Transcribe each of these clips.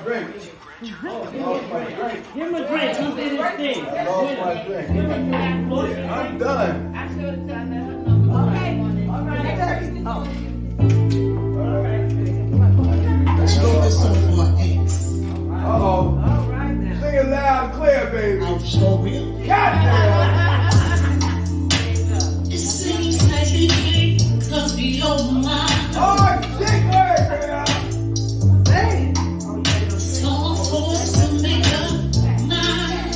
Drink. Give him a drink. He did his thing. I lost my drink. I'm done. I should have done that. Okay. All right. Let's go this song for my ex. Uh-oh. All right now. Sing it loud and clear, baby. I sure will. Goddamn. It seems like you think cause we your mind. Oh, shit, go ahead, girl. So I'm forced to make up mine.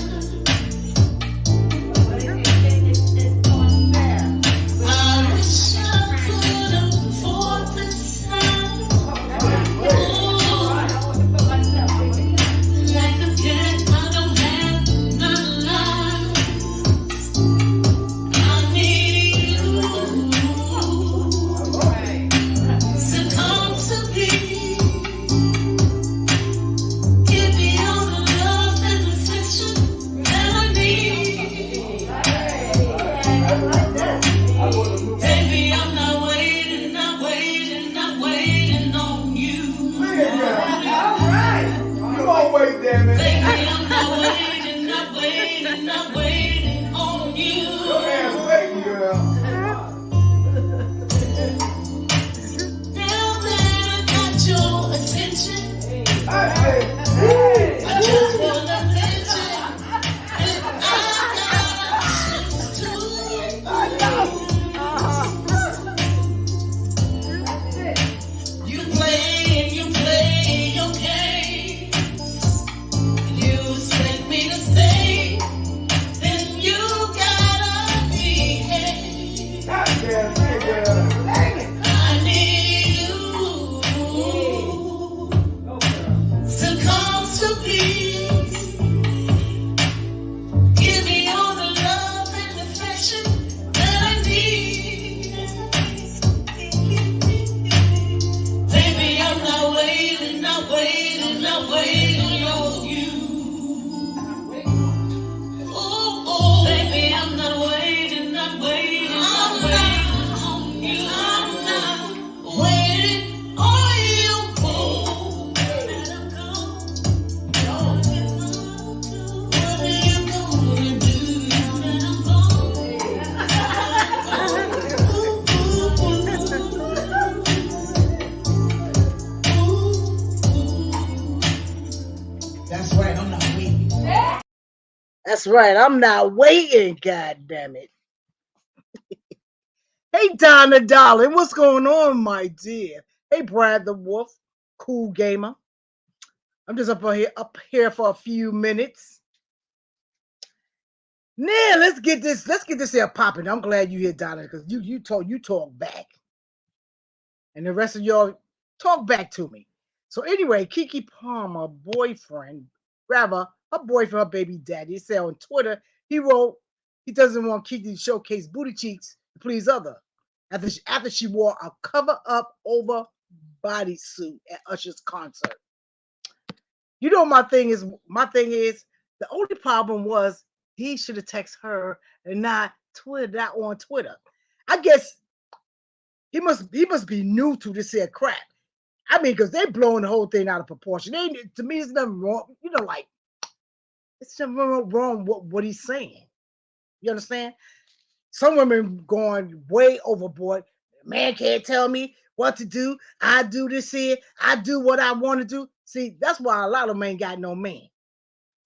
I wish I could afford this time. Like a cat, I don't have none life. I need you to come to me. Give me all the love and affection that I need. Baby, I'm not waiting, not waiting, not waiting on you. Sing it, girl. You won't wait there, man. Baby, I'm not waiting, not waiting, not waiting on you. Your ass waiting, girl. Now that I got your attention, I said, woo. I just wanna mention that I got options too. You play your game. You expect me to stay, then you gotta behave. Goddamn, sing it, girl. I need you to come to peace. Give me all the love and affection that I need. Baby, I'm not waiting, not waiting, not waiting on you. Oh, baby, I'm not waiting, not waiting, not waiting on you. I'm not waiting on you. What are you gonna do when I'm gone? That's right, I'm not waiting. That's right. I'm not waiting. God damn it. Hey, Donna, darling. What's going on, my dear? Hey, Brad the Wolf. Cool gamer. I'm just up here for a few minutes. Now let's get this here popping. I'm glad you here, Donna, because you talk back. And the rest of y'all talk back to me. So anyway, Keke Palmer, boyfriend, rather her boyfriend, her baby daddy, he said on Twitter, he wrote he doesn't want Keke to showcase booty cheeks to please other after she wore a cover-up over bodysuit at Usher's concert. You know my thing is the only problem was he should have texted her and not that on Twitter. I guess he must be new to this here crap. I mean, because they're blowing the whole thing out of proportion. To me, it's nothing wrong. You know, like it's nothing wrong with what he's saying. You understand? Some women going way overboard. Man can't tell me what to do. I do this here. I do what I want to do. See, that's why a lot of men ain't got no man.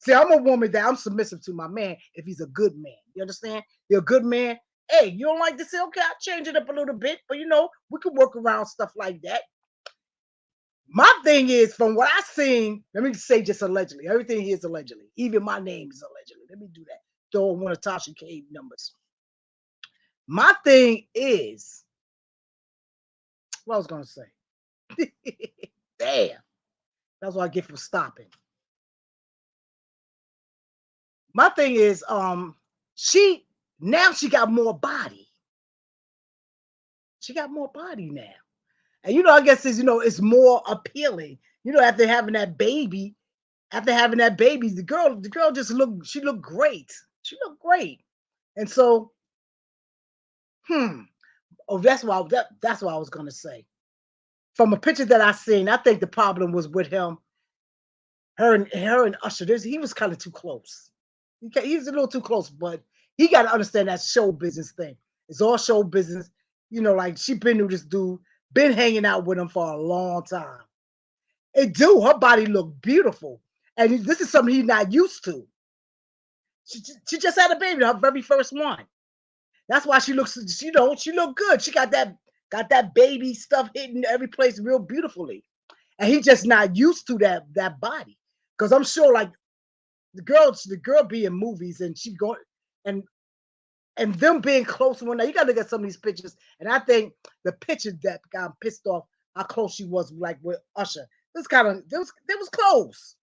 See, I'm a woman that I'm submissive to my man if he's a good man. You understand? You're a good man. Hey, you don't like to say, okay, I'll change it up a little bit, but we can work around stuff like that. My thing is, from what I've seen, let me say just allegedly. Everything here is allegedly. Even my name is allegedly. Let me do that. Throw one of Tasha K numbers. My thing is, what I was going to say. Damn. That's what I get for stopping. My thing is, she got more body. She got more body now. And I guess it's more appealing. After having that baby, after having that baby, the girl just looked great. She looked great. And so, hmm. Oh, that's what I was gonna say. From a picture that I seen, I think the problem was with him, her and Usher. He was kind of too close. He's a little too close, but he got to understand that show business thing. It's all show business. Like she been with this dude, been hanging out with him for a long time. And dude, her body looked beautiful, and this is something he's not used to. She just had a baby, her very first one. That's why she looks, she looked good. She got that baby stuff hitting every place real beautifully. And he just not used to that body. Because I'm sure like the girl be in movies and she going and and them being close to one another. You gotta look at some of these pictures. And I think the picture that got him pissed off how close she was like with Usher. This kind of there was close.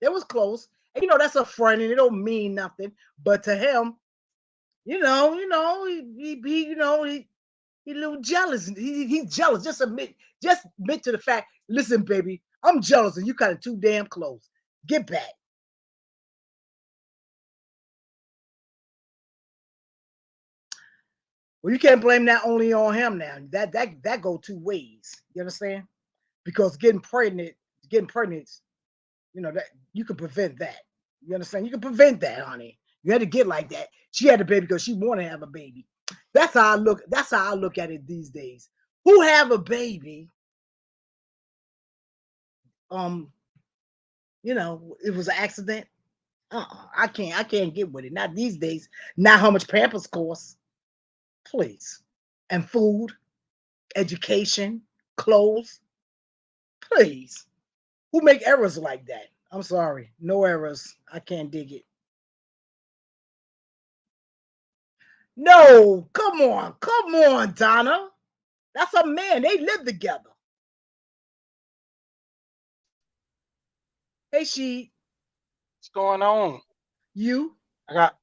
It was close. And that's a friend and it don't mean nothing. But to him, he a little jealous. He's jealous. Just admit to the fact. Listen, baby, I'm jealous, and you kind of too damn close. Get back. Well, you can't blame that only on him now. That go two ways. You understand? Because getting pregnant, that you can prevent that. You understand? You can prevent that, honey. You had to get like that. She had a baby because she wanted to have a baby. That's how I look. That's how I look at it these days. Who have a baby? Um, it was an accident. I can't get with it. Not these days. Not how much Pampers costs. Please. And food, education, clothes. Please. Who make errors like that? I'm sorry. No errors. I can't dig it. No, come on. Come on, Donna. That's a man. They live together. Hey, What's going on? you. I got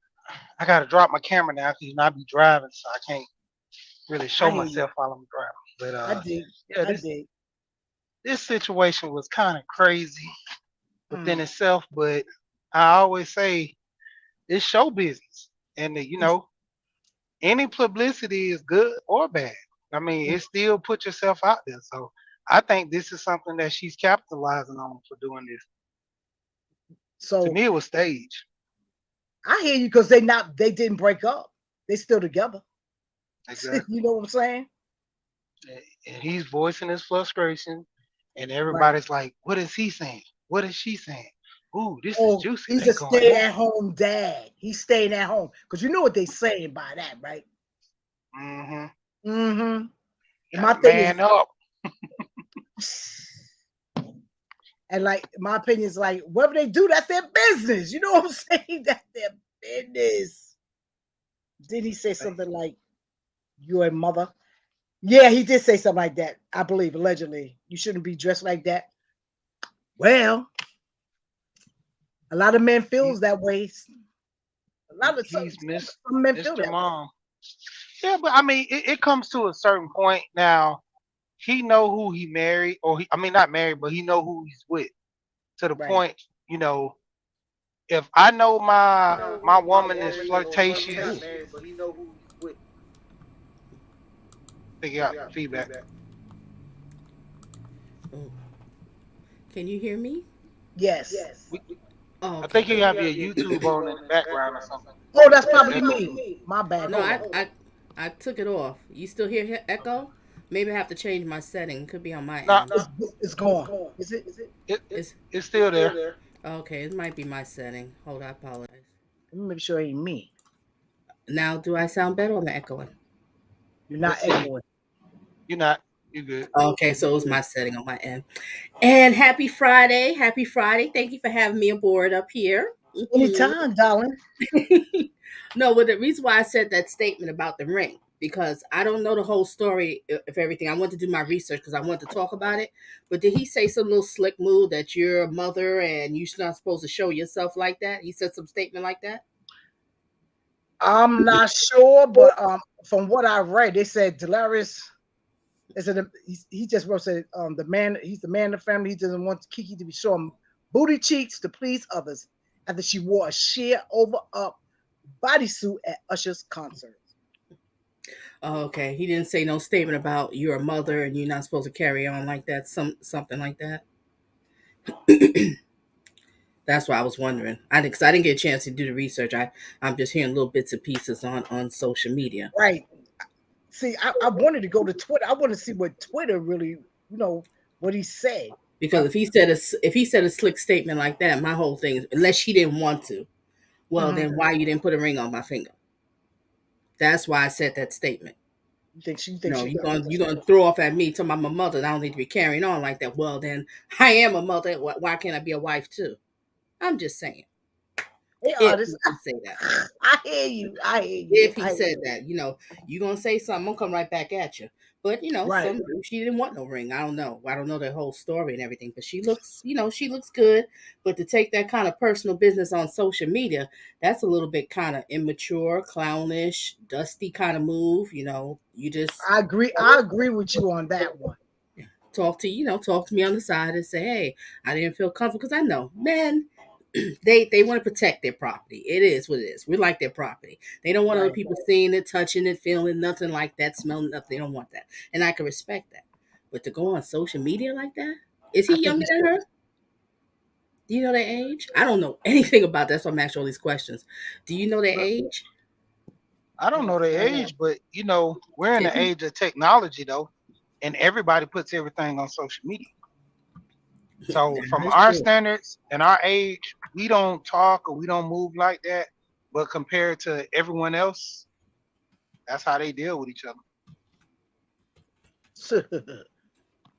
I got to drop my camera now because I be driving, so I can't really show I hear you. myself while I'm driving. But I dig. yeah, I this dig. this situation was kind of crazy within Mm. itself, but I always say it's show business, and any publicity is good or bad. I mean, it still put yourself out there. So I think this is something that she's capitalizing on for doing this. To So me, it was staged. I hear you because they didn't break up. They still together. Exactly. You know what I'm saying? And he's voicing his frustration, and Right. everybody's like, "What is he saying? What is she saying? Ooh, this is Oh, juicy. he's They a going stay in." at home dad. He's staying at home. Because you know what they saying by that, right? Mm-hmm. Mm-hmm. And my Gotta thing is, man up. and like my opinion is like, whatever they do, that's their business. You know what I'm saying? That's their business. Did he say something like you're a mother? Yeah, he did say something like that. I believe allegedly. You shouldn't be dressed like that. Well, a lot of men He, feels that way. A lot of he's some men feel Mr. that way. Mom. Yeah, but I mean, it comes to a certain point now. He know who he married, or I mean, not married, but he know who he's with. To the Right. point, if I know my woman is flirtatious, figure out feedback. Oh, can you hear me? Yes. We, Oh, I okay, think you good. have your YouTube on in the background or something. Oh, that's It's probably echoing. me. My bad. No, Hold I, on. I, I took it off. You still hear echo? Maybe I have to change my setting. Could be on my Nah, end. It's gone. Is it? it It's it's still there. okay. It might be my setting. Hold, I apologize. Let me make sure it ain't me. Now, do I sound better or am I echoing? You're not Let's see. echoing. You're not. You good. Okay, so it was my setting on my end. And happy Friday. Happy Friday. Thank you for having me aboard up here. Anytime, darling. No, but the reason why I said that statement about the ring, because I don't know the whole story of everything. I want to do my research because I want to talk about it. But did he say some little slick move that you're a mother and you're not supposed to show yourself like that? He said some statement like that? I'm not sure, but from what I read, they said Delarious is he just wrote said the man he's the man of the family. He doesn't want Kiki to be shown booty cheeks to please others after she wore a sheer over up bodysuit at Usher's concert. Oh, okay. He didn't say no statement about you're a mother and you're not supposed to carry on like that. Something like that. That's why I was wondering. Because I didn't get a chance to do the research. I'm just hearing little bits and pieces on social media. Right. See, I wanted to go to Twitter. I want to see what Twitter really, what he said. Because if he said a slick statement like that, my whole thing is unless she didn't want to, well Hmm. then why you didn't put a ring on my finger? That's why I said that statement. You think No, she you're got? gonna you're gonna throw off at me talking about my mother and I don't need to be carrying on like that. Well then I am a mother. Why can't I be a wife too? I'm just saying. Hey, If artist, he did say that. I hear you. I hear you. If he said that, you gonna say something, I'm gonna come right back at you. But Right. she didn't want no ring. I don't know. I don't know the whole story and everything. But she looks good. But to take that kind of personal business on social media, that's a little bit kind of immature, clownish, dusty kind of move. You just I agree. I agree with you on that one. talk to me on the side and say, hey, I didn't feel comfortable because I know men. They want to protect their property. It is what it is. We like their property. They don't want other Right. people seeing it, touching it, feeling nothing like that, smelling nothing. They don't want that, and I can respect that. But to go on social media like that, is I he think younger he's. than her? Do you know their age? I don't know anything about that, so I'm asking all these questions. Do you know their Well, age? I don't know their age, but we're in If the age of technology though, and everybody puts everything on social media. So from that's our true. standards and our age, we don't talk or we don't move like that. But compared to everyone else, that's how they deal with each other.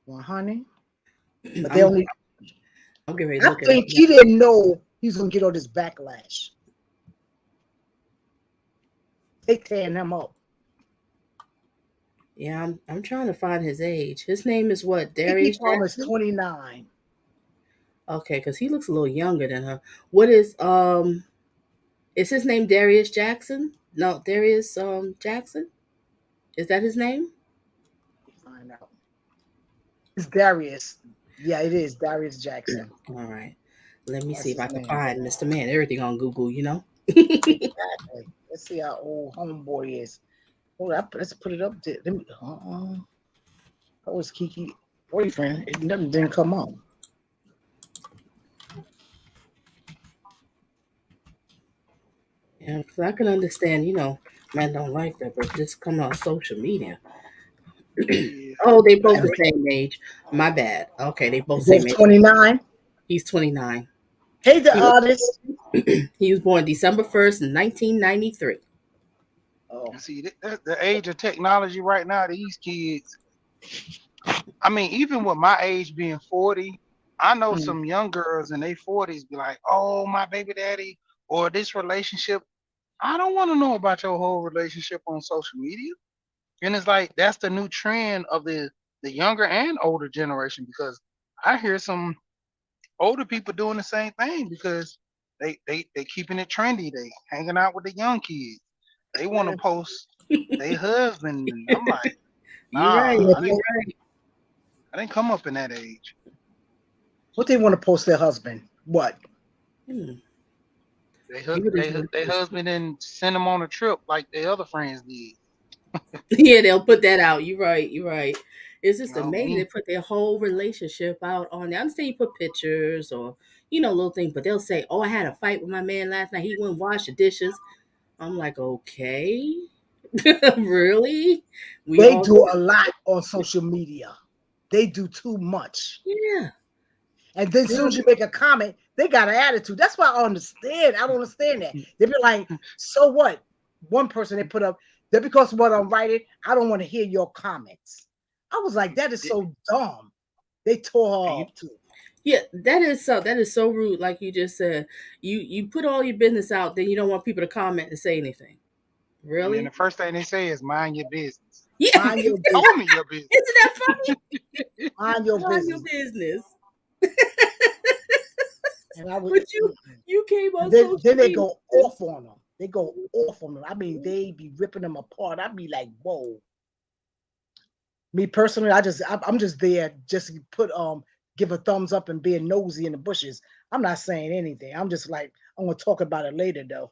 Well, honey, but they I'm only. I'm getting ready to I look it up think now. he didn't know he's gonna get all this backlash. They tearing him up. Yeah, I'm trying to find his age. His name is what? Kiki Darius Palmer's Jackson. 29. Okay, because he looks a little younger than her. What is his name Darius Jackson? No, Darius Jackson? Is that his name? Find out. It's Darius. Yeah, it is Darius Jackson. All right. Let me see That's if I his can name. find Mr. Man. Everything on Google. Exactly. Let's see how old homeboy is. Oh, let's put it up there. Let me, that was Kiki boyfriend. It never didn't come up. Yeah, because I can understand, man don't like that, but just come on social media. Yeah. Oh, they both the And same age. My bad. Okay, they both they're same both age. 29. He's 29. Hey, the He artist. he was born December 1st, 1993. Oh, And see, the age of technology right now, these kids, I mean, even with my age being 40, I know mm, some young girls in their 40s be like, oh, my baby daddy, or this relationship. I don't want to know about your whole relationship on social media. And it's like that's the new trend of the younger and older generation because I hear some older people doing the same thing because they keeping it trendy. They hanging out with the young kids. They want to man. post their husband. And I'm like, You're right. nah, Yeah, You're right. I didn't come up in that age. what they want to post their husband? What? Hmm. They See hu- what they is hu- they husband didn't send them on a trip like their other friends did. Yeah, they'll put that out. You're right. You're right. It's just No, amazing. They me. put their whole relationship out on there. I understand you put pictures or little things, but they'll say, "Oh, I had a fight with my man last night. He wouldn't wash the dishes." I'm like, okay, really? We They all do a lot on social media. They do too much. yeah. And then as They soon don't, as you make a comment, they got an attitude. That's why I understand. I don't understand that. They be like, so what? One person they put up, that because of what I'm writing, I don't want to hear your comments. I was like, that is so dumb. They tore And her you, up too. yeah, that is so rude. Like you just said, you put all your business out, then you don't want people to comment and say anything. and then Really? the first thing they say is mind your business. Yeah. Mind You your business. told me your business. Isn't that funny? Mind your Mind your business. business. And I was, But you came and on social then they media. go off on them. They go off on them. I mean, they be ripping them apart. I'd be like, whoa. Me personally, I'm just there just to put give a thumbs up and being nosy in the bushes. I'm not saying anything. I'm just like, I'm gonna talk about it later though.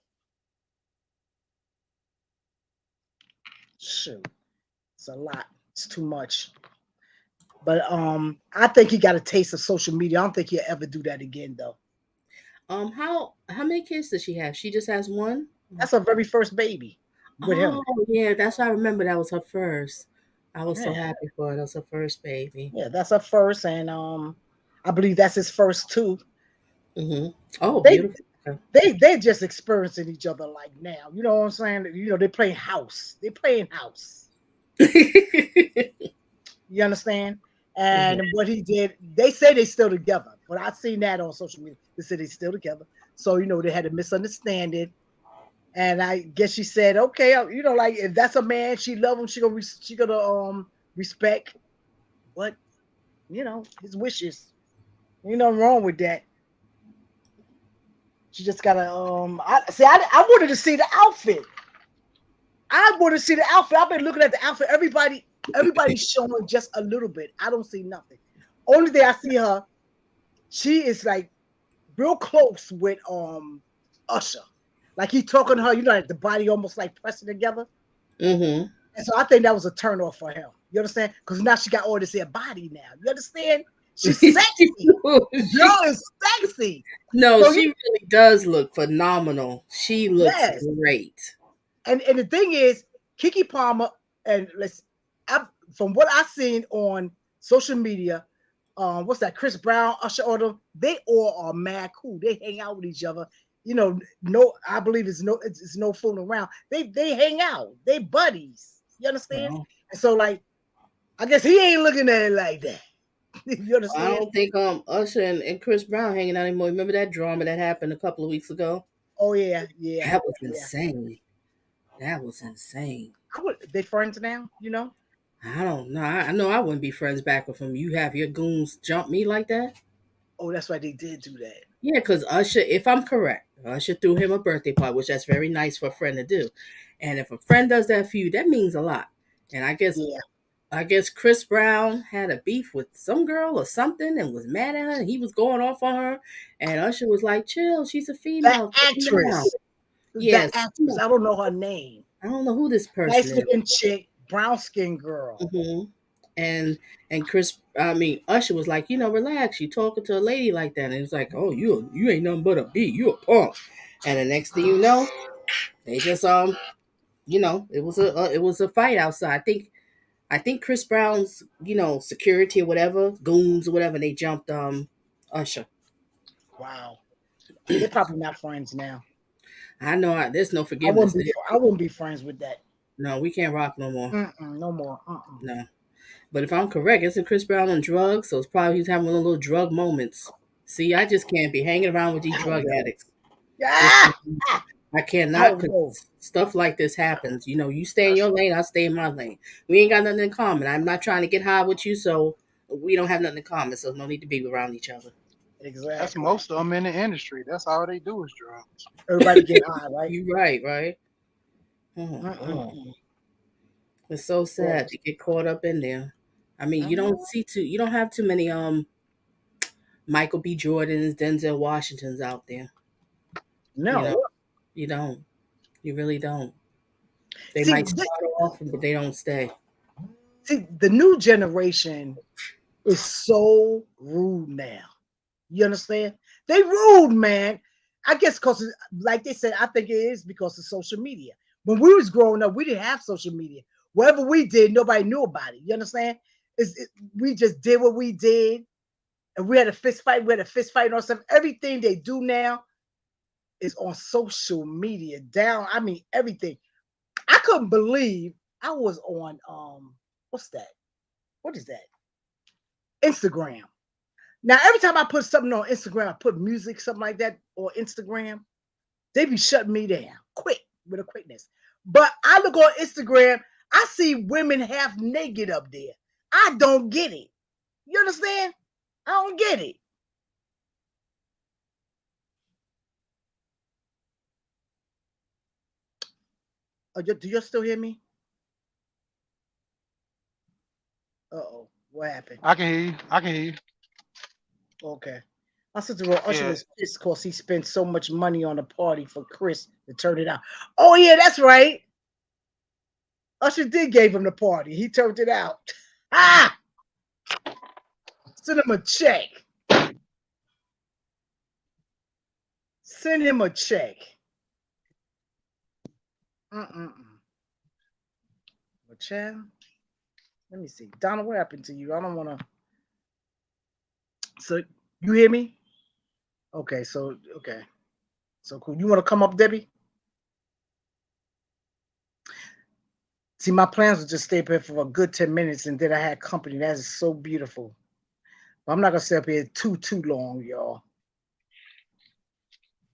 Shoot, it's a lot. It's too much. But I think he got a taste of social media. I don't think he'll ever do that again though. How many kids does she have? She just has one? That's her very first baby with him. Oh, yeah, that's why I remember that was her first. I was so Yeah, happy for her. That was her first baby. yeah, that's her first, and I believe that's his first too. Hmm. Oh, They beautiful. Okay. they just experiencing each other like now. You know what I'm saying? You know, they playing house. They playing house. You understand? Mhm. And what he did, they say they still together, but I seen that on social media. They said they still together. So you know they had a misunderstanding, and I guess she said, okay, you know, like if that's a man, she love him, she gonna respect what you know his wishes. Ain't nothing wrong with that. She just gotta I see. I wanted to see the outfit. I want to see the outfit. I've been looking at the outfit. Everybody's showing just a little bit. I don't see nothing. Only thing I see her, she is like real close with Usher. Like he talking to her, you know, like the body almost like pressing together. Mhm. And so I think that was a turn off for him. You understand? Because now she got all this here body now. You understand? She's sexy. She, Girl is sexy. no, So you she really does look phenomenal. She looks yes. great. And the thing is, Kiki Palmer and I, from what I've seen on social media, what's that? Chris Brown, Usher, all them, they all are mad cool. They hang out with each other. You know, no, I believe it's no fooling around. They hang out. They buddies. You understand? No, And so like, I guess he ain't looking at it like that. You I understand? don't think Usher and Chris Brown hanging out anymore. Remember that drama that happened a couple of weeks ago? Oh yeah, yeah, That was yeah. insane. That was insane. I would. They friends now. You know. I don't know. I know I wouldn't be friends back with him. You have your goons jump me like that? Oh, that's why they did do that. Yeah, because Usher, if I'm correct, Usher threw him a birthday party, which that's very nice for a friend to do. And if a friend does that for you, that means a lot. And Yeah. I guess Chris Brown had a beef with some girl or something and was mad at her and he was going off on her. And Usher was like, chill, she's a That female. Calm down. actress. That Yes. actress. I don't know her name. I don't know who this person Nice is. looking chick, brown skin girl. Hmm. And I mean, Usher was like, relax. You talking to a lady like that, and it's like, oh, you ain't nothing but a B. You a punk. And the next thing you know, they just it was a fight outside. I think Chris Brown's security or whatever goons or whatever they jumped Usher. Wow. They're probably not friends now. I know there's no I wouldn't forgiveness be. there. I wouldn't be friends with that. No, we can't rock no more. Mm-mm, no more. No. But if I'm correct, isn't Chris Brown on drugs? So it's probably he's having one of those little drug moments. See, I just can't be hanging around with these I drug don't know. addicts. Just Ah, ah, I I cannot, don't because know. stuff like this happens. You stay in That's your lane, I stay in my lane. We ain't got nothing in common. I'm not trying to get high with you, so we don't have nothing in common. So no need to be around each other. that's Exactly. most of them in the industry. That's all they do is drugs. Everybody get high, right? You right, right? Oh, God. Mm-mm-mm. It's so Yes. sad to get caught up in there. I mean, Mhm. you don't have too many Michael B. Jordans, Denzel Washingtons out there. You know, No. you don't. You really don't. They See, might start off, but they don't stay. see, the new generation is so rude now. You understand? They rude, man. I guess because, like they said, I think it is because of social media. When we was growing up, we didn't have social media. Whatever we did, nobody knew about it. You understand? We just did what we did, and we had a fist fight. We had a fist fight on stuff. Everything they do now is on social media. Down, I mean, everything. I couldn't believe I was on what's that? What is that? Instagram. Now, every time I put something on Instagram, I put music, something like that, or Instagram, they be shutting me down quick with a quickness. But I look on Instagram, I see women half naked up there. I don't get it. You understand? I don't get it. Do you still hear me? Uh oh, what happened? I can hear you. I can hear you. Okay. My sister wrote Usher Yeah, was pissed because he spent so much money on a party for Chris to turn it out. Oh yeah, that's right. Usher did gave him the party. He turned it out. Ah, send him a check. Send him a check. Mm-mm-mm. But child, let me see. Donna, what happened to you? I don't want to. So you hear me? Okay. So cool. You want to come up, Debbie? See, my plans was just stay up here for a good 10 minutes, and then I had company. That is so beautiful. But I'm not gonna stay up here too long, y'all.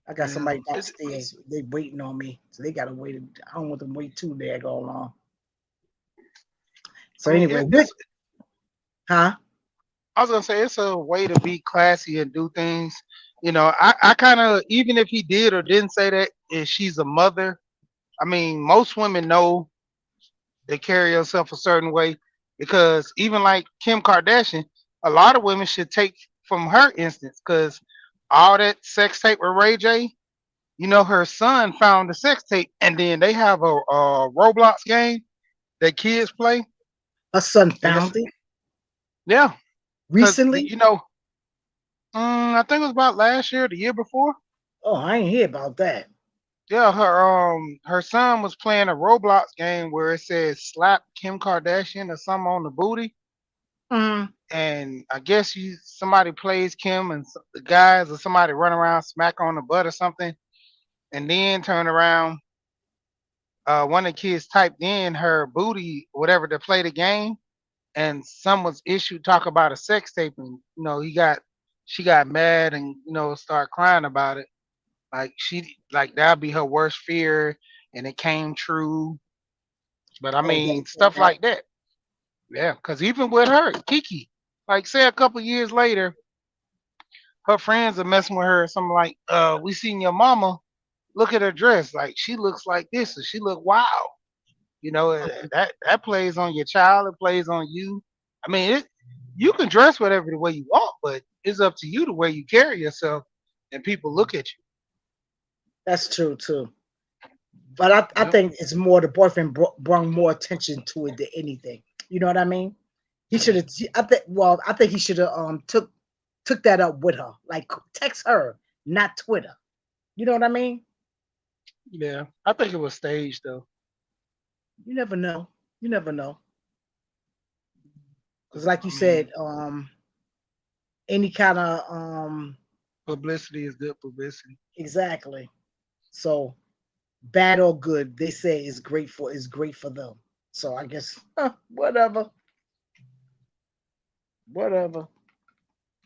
I got yeah. somebody downstairs. They waiting on me, so they gotta wait. I don't want them to wait too daggone long. I So mean, anyway, it's. huh? I was gonna say it's a way to be classy and do things. I kind of, even if he did or didn't say that, if she's a mother, I mean, most women know they carry herself a certain way because even like Kim Kardashian, a lot of women should take from her instance because all that sex tape with Ray J, her son found the sex tape and then they have a Roblox game that kids play. Her son And it's, found it yeah, because, recently. I think it was about last year, the year before. Oh, I ain't hear about that. Yeah, her son was playing a Roblox game where it says slap Kim Kardashian or something on the booty. Mm. And I guess somebody plays Kim and the guys or somebody run around smack her on the butt or something, and then turn around. One of the kids typed in her booty, whatever, to play the game, and someone's issue talk about a sex tape, and she got mad and start crying about it, like she like that'd be her worst fear, and it came true. But I Oh, mean, stuff that. like that, yeah, because even with her, Kiki, like say a couple years later her friends are messing with her. Something like, we seen your mama. Look at her dress. Like she looks like this, or she look wild. That plays on your child. It plays on you. I mean, you can dress whatever the way you want, but it's up to you the way you carry yourself, and people look at That's true too. But I you. think it's more the boyfriend brought more attention to it than anything. You know what I mean? He should have. I think. Well, I think he should have took that up with her, like text her, not Twitter. You know what I mean? Yeah, I think it was staged though. You never know. You never know. Because, like you I mean, said, any kind of publicity is good publicity. exactly. So bad or good, they say is great for them. So I guess whatever, whatever.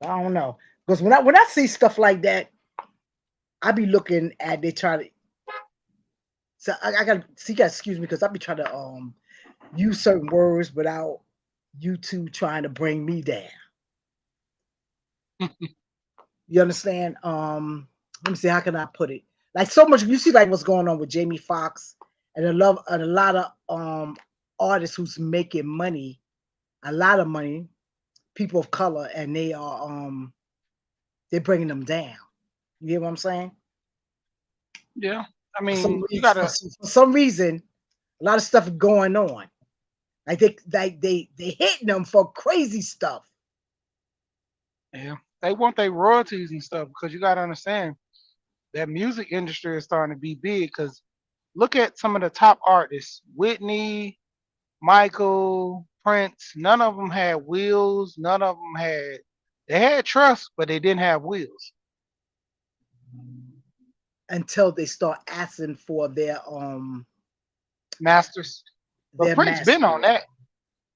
I don't know. Because when I see stuff like that, I be looking at they try to. So I got so you got excuse me because I be trying to use certain words without YouTube trying to bring me down. You understand? Let me see how can I put it. Like so much you see like what's going on with Jamie Foxx and a lot of artists who's making money, a lot of money, people of color, and they're bringing them down. You hear what I'm saying? Yeah, I For some mean, you reason, gotta. for some reason, a lot of stuff is going on. They hitting them for crazy stuff. Yeah, they want their royalties and stuff because you gotta understand that music industry is starting to be big. Because look at some of the top artists: Whitney, Michael, Prince. None of them had wheels. None of them had. They had trust, but they didn't have wheels. Until they start asking for Masters. But their Prince been on masters. that.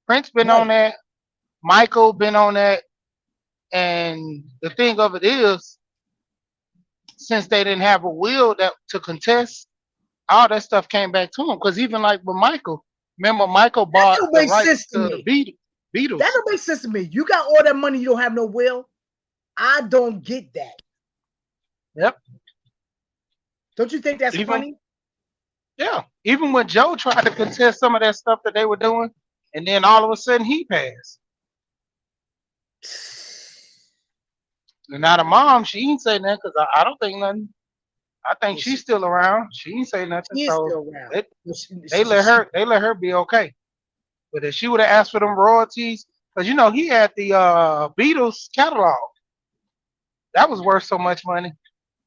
Prince been on Right. that. Michael been on that. And the thing of it is, since they didn't have a wheel that to contest, all that stuff came back to him. Because even like with Michael, remember Michael That bought don't the make rights sense to to the me. Beatles. That don't make sense to me. You got all that money, you don't have no will. I don't get that. Yep. Don't you think that's Even funny? yeah. Even when Joe tried to contest some of that stuff that they were doing, and then all of a sudden he passed. And now the mom, she ain't say nothing because I don't think nothing. I think Yeah, she's still around. She ain't say nothing, she is so still around. they, But they let her be okay. But if she would have asked for them royalties, because he had the Beatles catalog, that was worth so much money.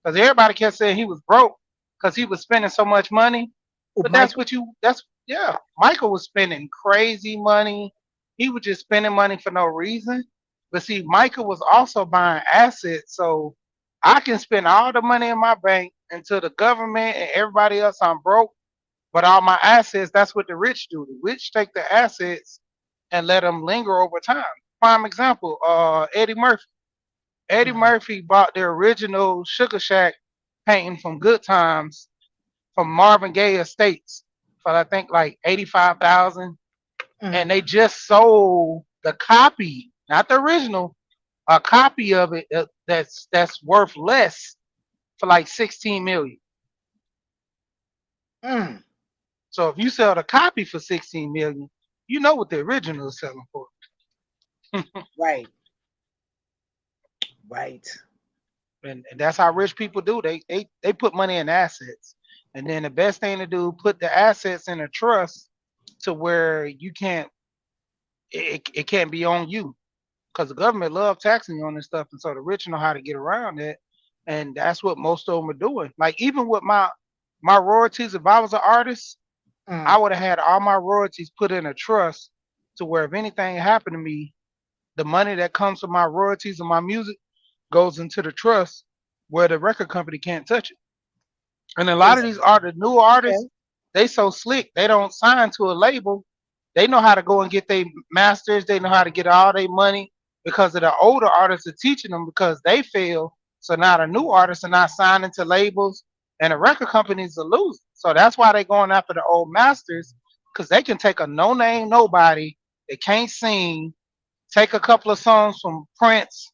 Because everybody kept saying he was broke because he was spending so much money. oh, But Michael. that's yeah. Michael was spending crazy money. He was just spending money for no reason. But see, Michael was also buying assets, so I can spend all the money in my bank until the government and everybody else I'm broke. But all my assets, that's what the rich do. The rich take the assets and let them linger over time. Prime example, Eddie Murphy. Eddie Mm, Murphy bought the original Sugar Shack painting from Good Times from Marvin Gaye Estates for I think like 85,000, mm, and they just sold the copy, not the original, a copy of it that's worth less for like 16 million. mm. So if you sell the copy for 16 million, you know what the original is selling for. Right, right. And that's how rich people do. They put money in assets, and then the best thing to do, put the assets in a trust to where you can't it can't be on you because the government love taxing you on this stuff, and so the rich know how to get around it, and that's what most of them are doing. Like even with my royalties, if I was an artist, I Mm. would have had all my royalties put in a trust to where if anything happened to me, the money that comes from my royalties and my music goes into the trust where the record company can't touch it. And a lot of Is these the new artists, okay. they so slick. They don't sign to a label. They know how to go and get their masters. They know how to get all their money because of the older artists are teaching them because they fail. So now the new artists are not signing to labels, and the record companies are losing. So that's why they're going after the old masters because they can take a no name nobody. They can't sing. Take a couple of songs from Prince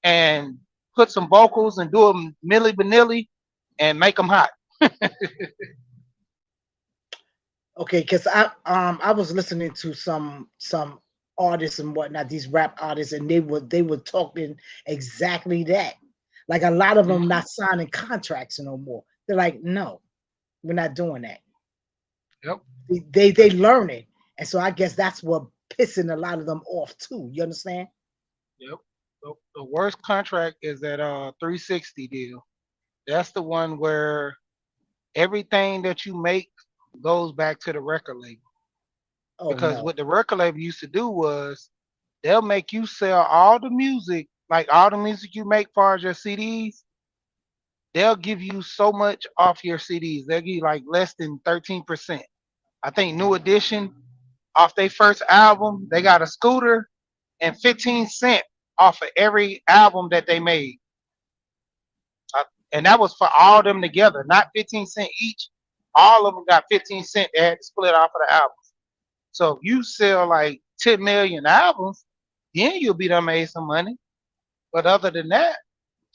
and put some vocals and do them milli vanilli and make them hot. Okay, because I was listening to some artists and whatnot, these rap artists, and they were talking exactly that. Like a lot of them Mhm. not signing contracts no more. They're like, no, we're not doing that. Yep. They learn it, and so I guess that's what pissing a lot of them off too. You understand? Yep. The worst contract is that 360 deal. That's the one where everything that you make goes back to the record label. Oh Because no. what the record label used to do was they'll make you sell all the music, like all the music you make far as your CDs, they'll give you so much off your CDs. They'll give you like less than 13%. I think New Edition off their first album, they got a scooter and 15 cents off of every album that they made. Uh, and that was for all of them together, not 15 cents each. All of them got 15 cents. They had to split off of the albums. So if you sell like 10 million albums, then you'll be done made some money. But other than that,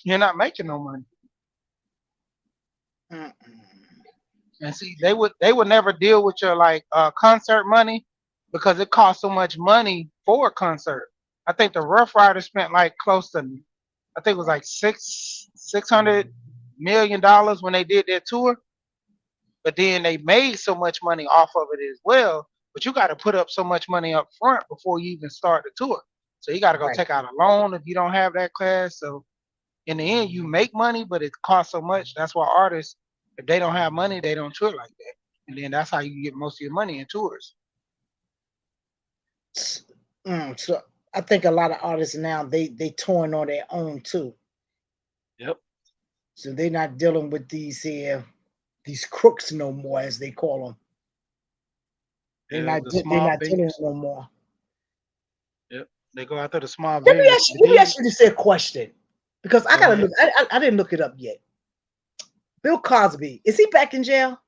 you're not making no money. Mm-mm. And see, they would never deal with your like concert money because it costs so much money for a concert. I think the Rough Riders spent like close to, I think it was like $600 million when they did their tour. But then they made so much money off of it as well. But you got to put up so much money up front before you even start the tour. So you got to go Right. take out a loan if you don't have that class. So in the end, you make money, but it costs so much. That's why artists, if they don't have money, they don't tour like that. And then that's how you get most of your money in tours. So I think a lot of artists now they touring on their own too. Yep. So they're not dealing with these crooks no more, as they call them. Yeah, the They're small not dealing venues. no more. Yep. They go after the small Let me venues. ask you. But Let me then ask you this here question, because I go gotta ahead. look. I didn't look it up yet. Bill Cosby, is he back in jail?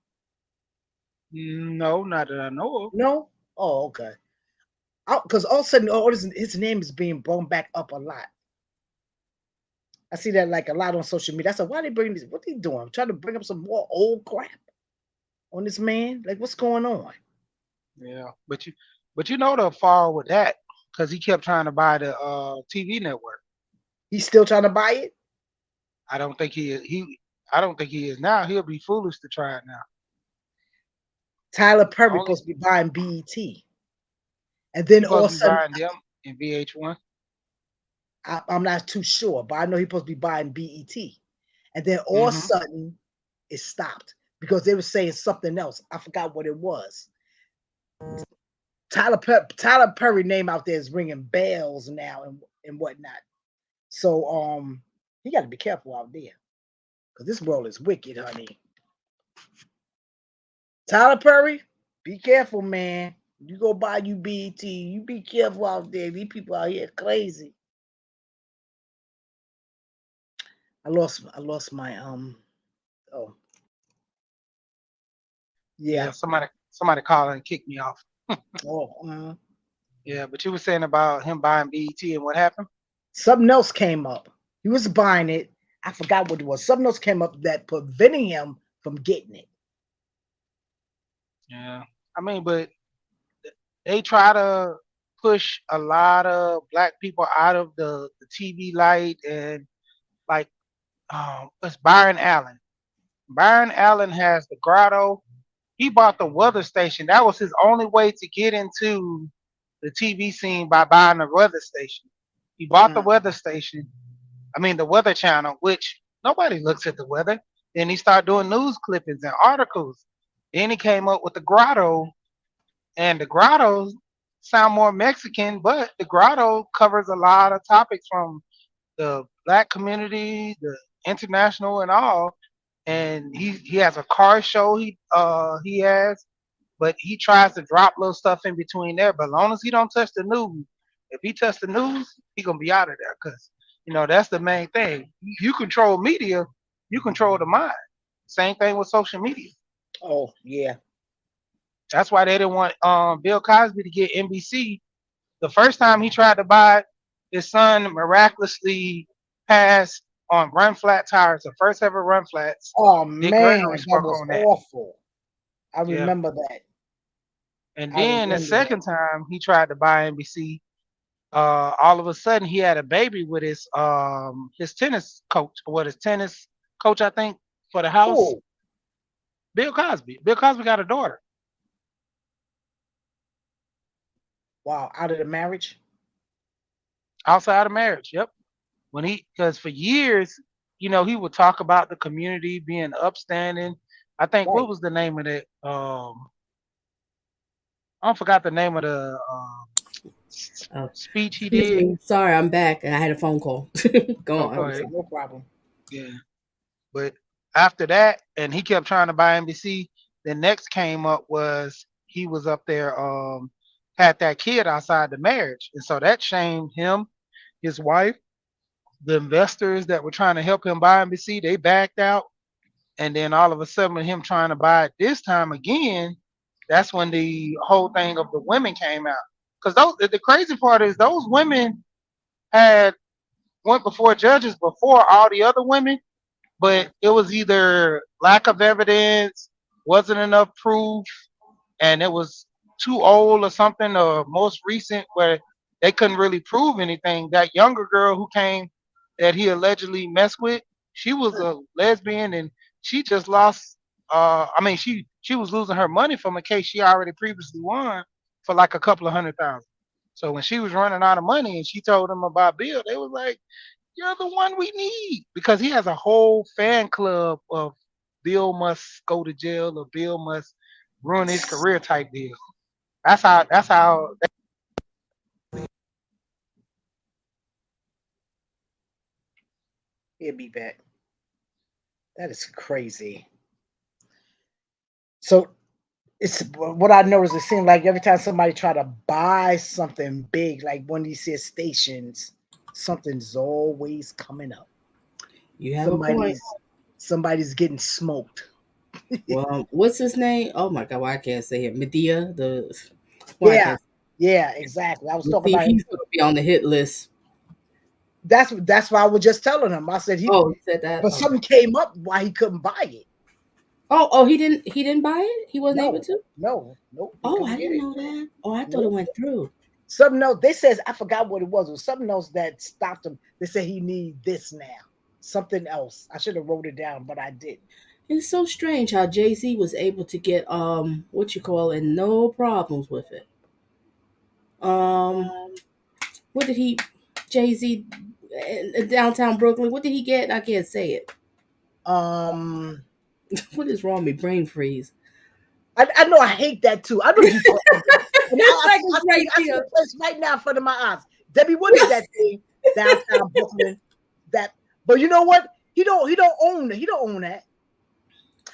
No, not that I know of. No. Oh, okay. Because all of a sudden, his name is being blown back up a lot. I see that like a lot on social media. I said, why they bring this? What they doing? Trying to bring up some more old crap on this man? Like, what's going on? Yeah. But you know they'll fall with that because he kept trying to buy the TV network. He's still trying to buy it. I don't think he is. I don't think he is now. He'll be foolish to try it now. Tyler Perry Only supposed to be buying BET, and then he all supposed of to a be sudden, buying them in VH1. I'm not too sure, but I know he's supposed to be buying BET, and then all of a Hmm. sudden it stopped because they were saying something else. I forgot what it was. Tyler Perry name out there is ringing bells now and whatnot. So he got to be careful out there because this world is wicked, honey. Tyler Perry, be careful, man. You go buy you BET, you be careful out there. These people out here crazy. I lost my oh Yeah, yeah. somebody called and kicked me off. Oh Yeah, but you were saying about him buying BET and what happened? something else came up. He was buying it. I forgot what it was. Something else came up that preventing him from getting it. Yeah, I mean, but they try to push a lot of black people out of the TV light and like it's Byron Allen. Byron Allen has the grotto. He bought the weather station. That was his only way to get into the TV scene by buying the weather station. He bought the Mm. weather station. I mean the weather channel, which nobody looks at the weather. Then he started doing news clippings and articles. Then he came up with the grotto, and the grottos sound more Mexican, but the grotto covers a lot of topics from the black community, the international, and all. And he has a car show he has, but he tries to drop little stuff in between there. But as long as he don't touch the news, if he touch the news, he gonna be out of there because that's the main thing. You control media, you control the mind. Same thing with social media. Oh yeah. That's why they didn't want Bill Cosby to get NBC. The first time he tried to buy it, his son miraculously passed on run flat tires, the first ever run flats. Oh Dick man, Gregory that spoke was on that. awful. I Yeah. remember that. And I then the remember that. second time he tried to buy NBC, all of a sudden he had a baby with his tennis coach, or his tennis coach, I think, for the house. Who? Bill Cosby. Bill Cosby got a daughter Wow, out of the marriage. outside of marriage. Yep. Because for years, he would talk about the community being upstanding. I think what Right. was the name of it? I forgot the name of the Oh, speech he excuse did. me. Sorry, I'm back. I had a phone call. Go Oh, on. go I'm ahead. sorry. No problem. Yeah. But after that, and he kept trying to buy NBC. The next came up was he was up there, had that kid outside the marriage, and so that shamed him, his wife, the investors that were trying to help him buy NBC. They backed out, and then all of a sudden, with him trying to buy it this time again, that's when the whole thing of the women came out. Because the crazy part is those women had went before judges before all the other women, but it was either lack of evidence, wasn't enough proof, and it was too old or something, or most recent where they couldn't really prove anything. That younger girl who came that he allegedly messed with, she was a lesbian and she just lost. I mean, she was losing her money from a case she already previously won for like a couple of 100,000. So when she was running out of money and she told them about Bill, they was like, "You're the one we need," because he has a whole fan club of Bill must go to jail or Bill must ruin his career type deal. That's how He'll be back. That is crazy. So it's what I noticed. It seemed like every time somebody try to buy something big, like one of these here stations, something's always coming up. You have a point. Somebody's getting smoked. Well, what's his name? Oh my God, why I can't say it. Medea, the why I Yeah, can't. yeah, exactly. I was Let's talking see if about him. he's going to be on the hit list. That's why I was just telling him. I said he, Oh, he said that. but Okay. something came up why he couldn't buy it. Oh, he didn't buy it. He wasn't able No, to. no, nope. He Oh, I couldn't get didn't it. know that. Oh, I thought it Nope. went through. Something else. They says I forgot what it was. It was something else that stopped him. They said he need this now. Something else. I should have wrote it down, but I didn't. It's so strange how Jay-Z was able to get what you call it, no problems with it. Um, what did he Jay-Z in downtown Brooklyn? What did he get? I can't say it. Um, What is wrong with me? Brain freeze. I know I hate that too. I know you talking about. And It's like it's right I see there. the place right now in front of my eyes. Debbie, what is that thing downtown Brooklyn? That, but you know what? He don't own it. He don't own that.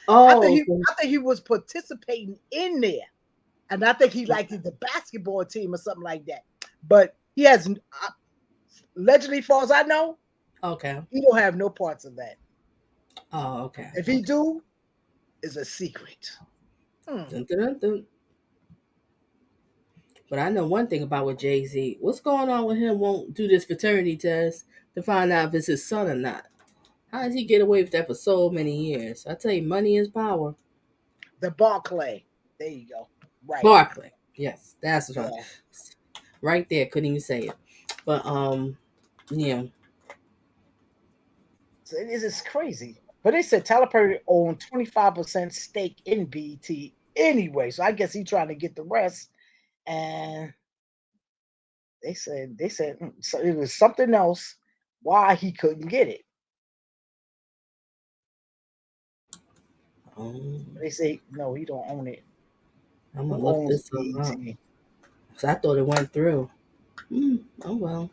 Oh, so, I think he was participating in there, and I think he liked the basketball team or something like that. But he has allegedly, far as I know, okay. he don't have no parts of that. Oh, okay. If he Okay. do, is a secret. Hmm. Dun, dun, dun, dun. But I know one thing about with Jay Z. What's going on with him? Won't do this fraternity test to find out if it's his son or not. How does he get away with that for so many years? I tell you, money is power. The Barclay. There you go. Right. Barkley. Yes, that's what I, Yeah. right there. Couldn't even say it. But yeah. So it is crazy. But they said Tyler Perry owned 25% stake in BET anyway. So I guess he's trying to get the rest. And so it was something else why he couldn't get it. Um, They say no, he don't own it. I'm Who gonna look owns this up. BET? So I thought it went through. Oh well.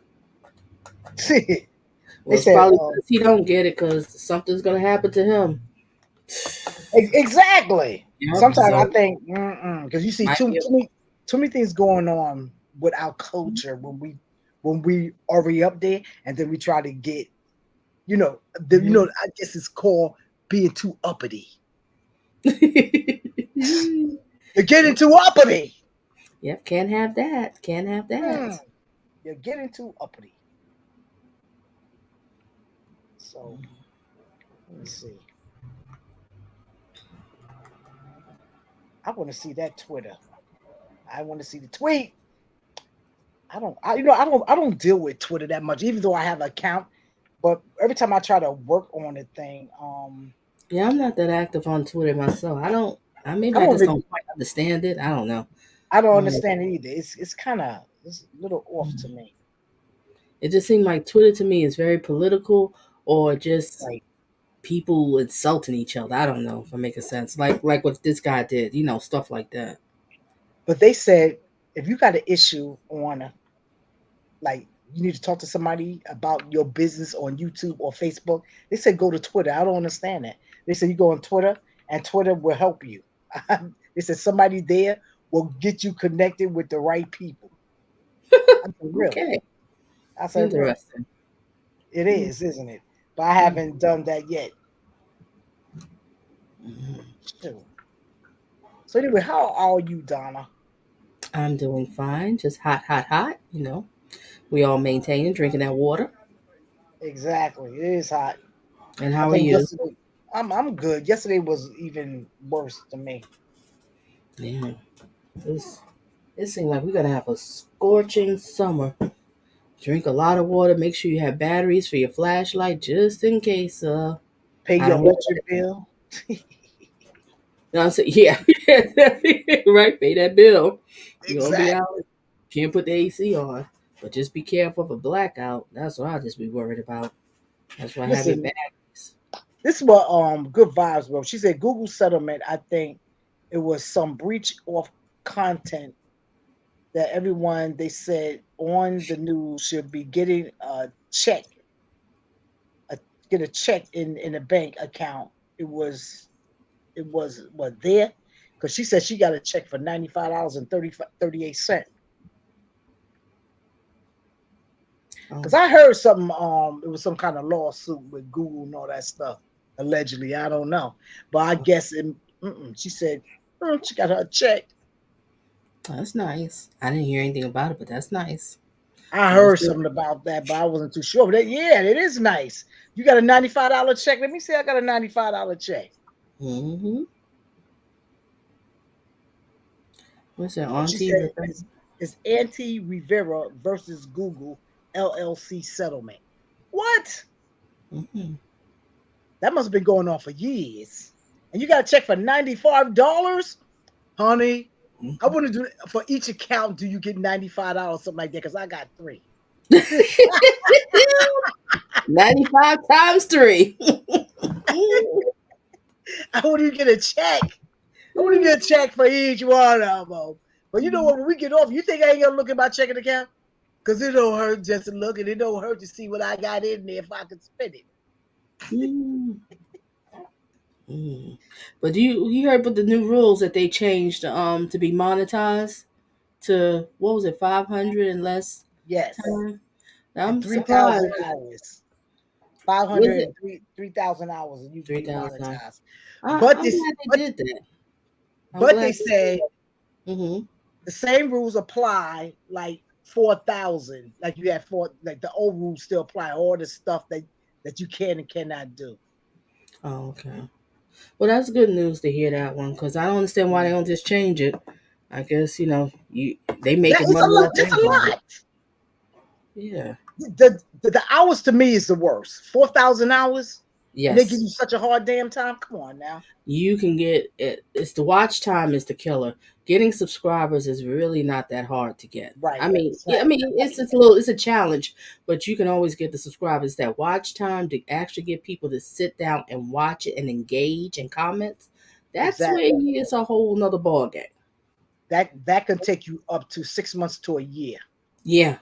They Well, it's said probably because he don't get it because something's gonna happen to him. exactly. Yep. Sometimes I So think because you see might be. too many things going on with our culture when we already up there, and then we try to get I guess it's called being too uppity. You're getting too uppity. Yep. Can't have that. Can't have that. Hmm, you're getting too uppity. So let me see. I want to see that Twitter. I want to see the tweet. I don't deal with Twitter that much, even though I have an account. But every time I try to work on a thing, Yeah, I'm not that active on Twitter myself. I don't. I maybe I I don't just really, don't quite understand it. I don't know. I don't Um, understand it either. It's kind of it's a little off to me. it just seemed like Twitter to me is very political or just Like, people insulting each other. I don't know if I'm making sense. Like what this guy did. Stuff like that. but they said if you got an issue on like you need to talk to somebody about your business on YouTube or Facebook, they said go to Twitter. I don't understand that. They said you go on Twitter and Twitter will help you. They said somebody there will get you connected with the right people. I said, really? Okay, I said, really? interesting. It Mm, is, isn't it? But I mm, haven't done that yet. mm. Shoot. So anyway, how are you, Donna? I'm doing fine. Just hot, hot, hot. We all maintaining drinking that water. Exactly. It is hot. And I how are think you? yesterday I'm good. Yesterday was even worse to me. Yeah, this it seems like we're gonna have a scorching summer. Drink a lot of water. Make sure you have batteries for your flashlight just in case. Pay I your don't know. electric bill. No, I'm saying, yeah, right. Pay that bill. You're gonna be Exactly. out. Can't put the AC on, but just be careful of a blackout. That's what I'll just be worried about. That's why I have your Listen, batteries. this is what good vibes wrote. She said Google settlement, I think it was some breach of content that everyone they said on the news should be getting a check, a, get a check in a bank account. It was it was what there because she said she got a check for $95 and 38 cents. Oh, Because I heard something, it was some kind of lawsuit with Google and all that stuff. Allegedly, I don't know, but I guess she said she got her check. that's nice. I didn't hear anything about it, but that's nice. I Feels heard good. something about that, but I wasn't too sure. But yeah, it is nice. You got a $95 check. Let me see. I got a $95 check. Mm-hmm. What's that, Oh, she Auntie said Rebecca? It's Anti Rivera versus Google LLC settlement. What? Mhm. That must have been going on for years. And you got to check for $95, honey. I Mhm. want to do for each account. Do you get $95, something like that? Because I got three. 95 times 3. I want you to get a check. I want to get a check for each one of them. But you know what? When we get off, you think I ain't gonna look at my checking account? Because it don't hurt just to look, and it don't hurt to see what I got in there if I can spend it. Mm. Mm. But you heard about the new rules that they changed to be monetized to what was it, 500 and less Yes, time? and I'm three surprised. thousand hours, five Was hundred it and 3,000 hours, and you can be 3,000? monetized. I'm But glad this, they did that. I'm but they glad they did say that. Mm-hmm. the same rules apply like 4,000. Like you have four, like the old rules still apply. All the stuff that you can and cannot do. Oh, okay. Well, that's good news to hear that one because I don't understand why they don't just change it. I guess they That making is a money lot. off It's a everybody. lot. Yeah. The hours to me is the worst. 4,000 hours, and they give Yes. you such a hard damn time. Come on now. You can get it. It's the watch time is the killer. Getting subscribers is really not that hard to get. Right. I mean, It's yeah, not. I mean it's a challenge, but you can always get the subscribers. That watch time to actually get people to sit down and watch it and engage and comments. That's where Exactly. it's a whole nother ball game. That could take you up to 6 months to a year. Yeah,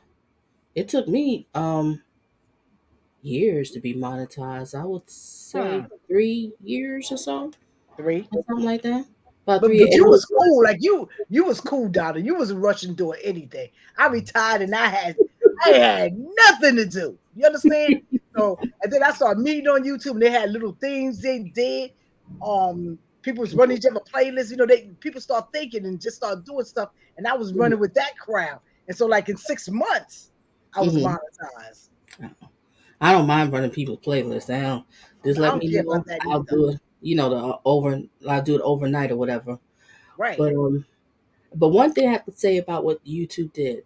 it took me years to be monetized. I would say Hmm. 3 years or so, Three. or something like that. About But 3 years. but And you it was was cool. Like you was cool, Donna. You wasn't rushing doing anything. I retired and I had nothing to do. You understand? So and then I started meeting on YouTube and they had little things they did. People was running each other playlists. People start thinking and just start doing stuff. And I was running with that crowd. And so like in 6 months, I was Mhm. monetized. I don't mind running people's playlists. I don't just I let don't me care about know. that I'll either. do it. I'll do it overnight or whatever. Right. But one thing I have to say about what YouTube did,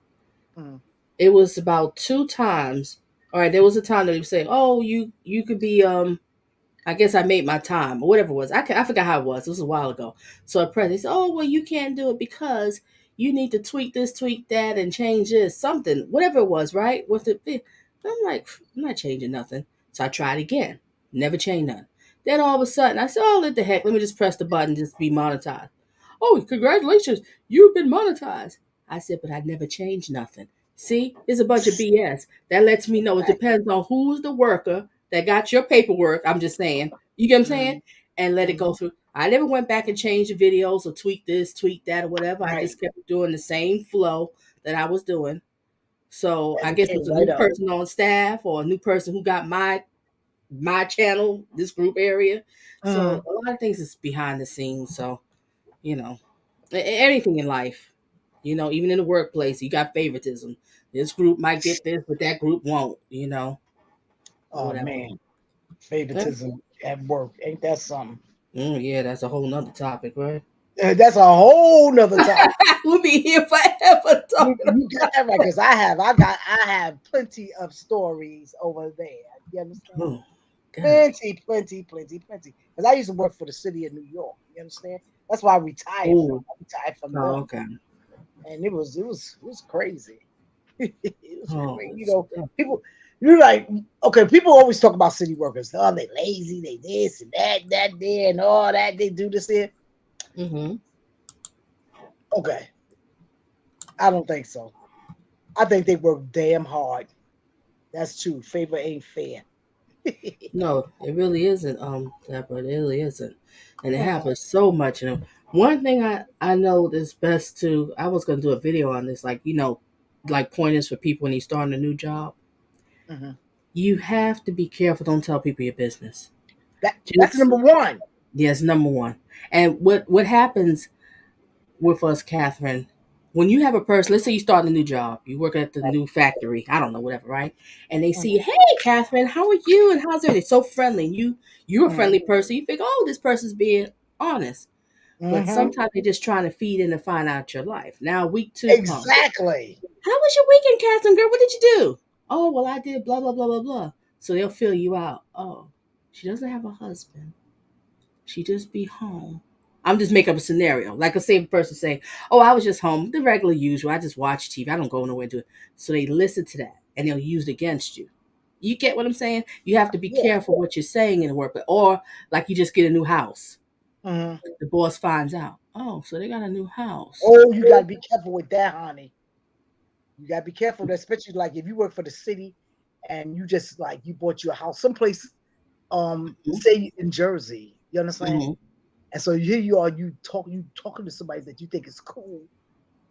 Mm, it was about 2 times. All right, there was a time that they would say, "Oh, you could be I guess I made my time or whatever it was. I forgot how it was. It was a while ago. So I pressed. They said, "Oh, well, you can't do it because you need to tweak this, tweak that, and change this, something, whatever it was, right?" With it, I'm like, I'm not changing nothing. So I tried again. Never changed nothing. Then all of a sudden, I said, "Oh, what the heck? Let me just press the button, just be monetized." Oh, congratulations, you've been monetized. I said, but I never changed nothing. See, it's a bunch of BS. That lets me know it exactly. depends on who's the worker that got your paperwork. I'm just saying. You get what I'm saying? Mm, And let it go mm, through. I never went back and changed the videos or tweak this, tweak that, or whatever. I right. just kept doing the same flow that I was doing. So And I it guess came it's a right new up. person on staff or a new person who got my channel, this group area. So Mm, a lot of things is behind the scenes. So you know, anything in life, even in the workplace, you got favoritism. This group might get this, but that group won't. Or oh whatever. man, Yeah. favoritism at work. Ain't that something? Yeah, that's a whole nother topic, right? That's a whole nother topic. We'll be here forever talking. You got that right because I have plenty of stories over there. You understand? Oh, God. Plenty, plenty, plenty, plenty. Because I used to work for the city of New York. You understand? That's why I retired from. Oh, I retired from oh, them, okay. and it was crazy. It was Oh, crazy. it's, People. You're like, okay. People always talk about city workers. Oh, they lazy. They this and that there, and all that. They do this here. mm-hmm. Okay, I don't think so. I think they work damn hard. That's true. Favor ain't fair. No, it really isn't, Deborah. It really isn't. And it Mm, happens so much. One thing I know is best to, I was going to do a video on this, like pointers for people when you start a new job. mhm. You have to be careful. Don't tell people your business. That's Just, number one. yes, number one. And what happens with us, Catherine, when you have a person, let's say you start a new job, you work at the Right. new factory, I don't know, whatever, right? And they see Mhm, you, hey, Catherine, how are you? And how's it? They're so friendly. And you're a mhm. friendly person. You think, oh, this person's being honest. But Mm-hmm. sometimes they're just trying to feed in and find out your life. Now week two comes. Exactly. How was your weekend, Catherine girl? What did you do? Oh, well, I did blah blah blah blah blah. So they'll fill you out. Oh, she doesn't have a husband. She just be home. I'm just making up a scenario. Like a same person saying, "Oh, I was just home, the regular usual. I just watch TV. I don't go nowhere to it." So they listen to that and they'll use it against you. You get what I'm saying? You have to be Yeah. careful what you're saying in the workplace, or like you just get a new house. Mm-hmm. The boss finds out. Oh, so they got a new house. Oh, you gotta be careful with that, honey. You gotta be careful, especially like if you work for the city and you just like you bought you a house someplace, say in Jersey. You understand? Mm-hmm. And so here you are, you talking to somebody that you think is cool,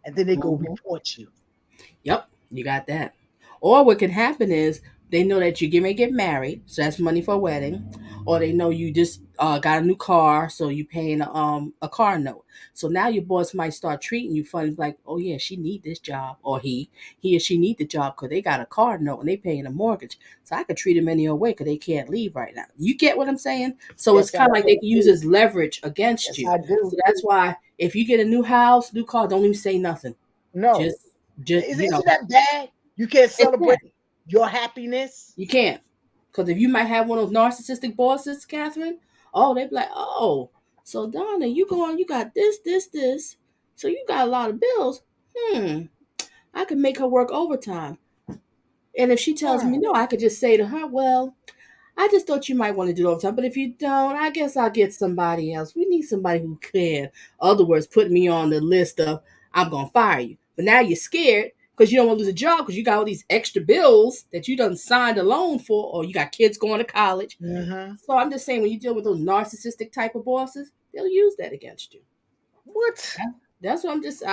and then they go Mm-hmm. report you. Yep, you got that. Or what can happen is they know that you're getting ready to get married, so that's money for a wedding. Or they know you just got a new car, so you paying a car note. So now your boss might start treating you funny, like, oh yeah, she need this job, or he or she need the job because they got a car note and they paying a mortgage. So I could treat them any old way because they can't leave right now. You get what I'm saying? So it's Yes, I kind of like they do. can use as leverage against Yes, you. I So do. that's why if you get a new house, new car, don't even say nothing. No, Just just isn't that bad? You can't it's celebrate that. your happiness. You can't. Because if you might have one of those narcissistic bosses, Catherine, oh, they'd be like, oh, so Donna, you got this. So you got a lot of bills. Hmm, I could make her work overtime. And if she tells me Hmm. no, I could just say to her, well, I just thought you might want to do it overtime. But if you don't, I guess I'll get somebody else. We need somebody who can. Other words, put me on the list of I'm gonna fire you. But now you're scared because you don't want to lose a job because you got all these extra bills that you done signed a loan for, or you got kids going to college. Mm-hmm. So I'm just saying when you deal with those narcissistic type of bosses, they'll use that against you. What? That's what I'm just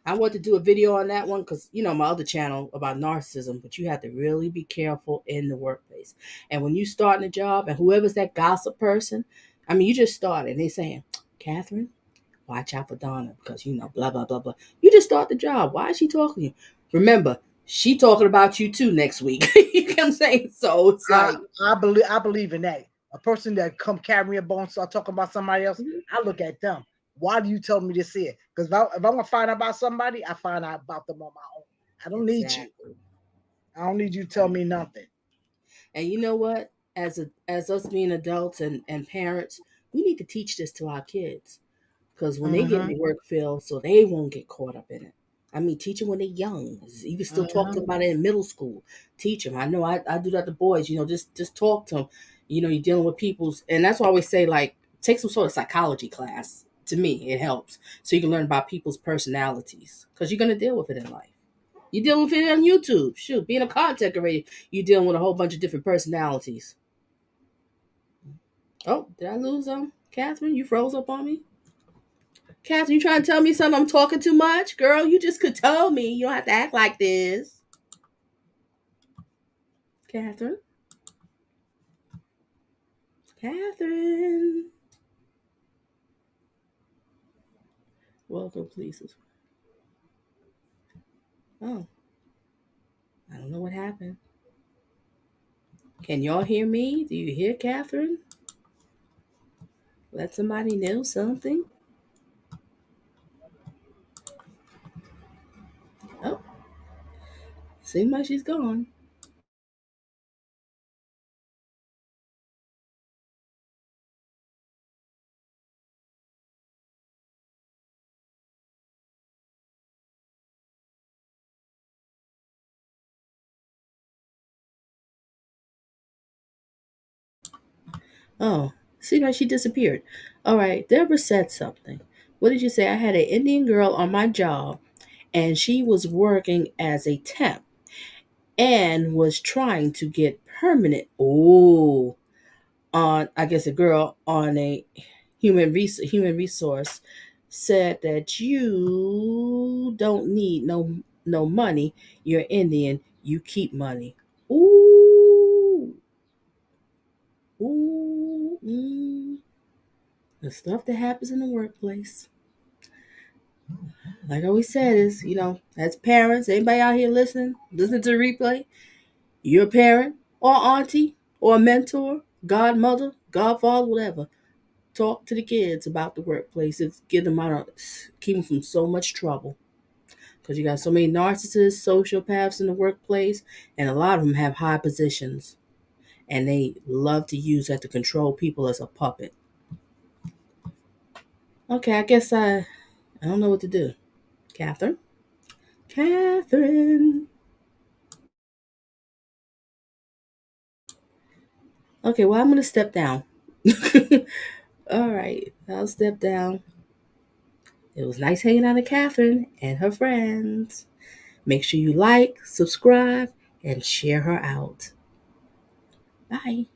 I want to do a video on that one because my other channel about narcissism, but you have to really be careful in the workplace. And when you starting a job and whoever's that gossip person, I mean you just started and they saying, Catherine, watch out for Donna because blah blah blah blah. You just start the job. Why is she talking to you? Remember, she talking about you too next week. You know what I'm saying? So it's I like I believe in that. A person that come carry me a bone, start talking about somebody else, I look at them. Why do you tell me this here? Because if I'm gonna find out about somebody, I find out about them on my own. I don't need you. exactly I don't need you to tell right. me nothing. And you know what? As us being adults and parents, we need to teach this to our kids because when they get in Mm-hmm. the work field, so they won't get caught up in it. I mean, teach them when they're young. You can still talk to Mm-hmm. them about it in middle school. Teach them. I know I do that to boys. Just talk to them. You're dealing with people's, and that's why I always say like take some sort of psychology class. To me, it helps so you can learn about people's personalities because you're gonna deal with it in life. You dealing with it on YouTube. Shoot, being a content creator, you dealing with a whole bunch of different personalities. Oh, did I lose Catherine? You froze up on me? Catherine, you trying to tell me something I'm talking too much? Girl, you just could tell me. You don't have to act like this. Catherine? Catherine. Welcome, please. Oh, I don't know what happened. Can y'all hear me? Do you hear Catherine? Let somebody know something. Oh, seems like she's gone. Oh, seems like she disappeared. All right, Deborah said something. What did you say? I had an Indian girl on my job and she was working as a temp and was trying to get permanent. Oh, on I guess a girl on a human resource said that you don't need no money. You're Indian. You keep money. Ooh, ooh, the stuff that happens in the workplace. Like I always said, is as parents, anybody out here listening to the replay, you're a parent or auntie or a mentor, godmother, godfather, whatever. Talk to the kids about the workplace. It's get them out of, keep them from so much trouble. Because you got so many narcissists, sociopaths in the workplace, and a lot of them have high positions, and they love to use that to control people as a puppet. Okay, I guess I don't know what to do. Catherine? Catherine. Okay, well, I'm going to step down. All right, I'll step down. It was nice hanging out with Catherine and her friends. Make sure you like, subscribe, and share her out. Bye.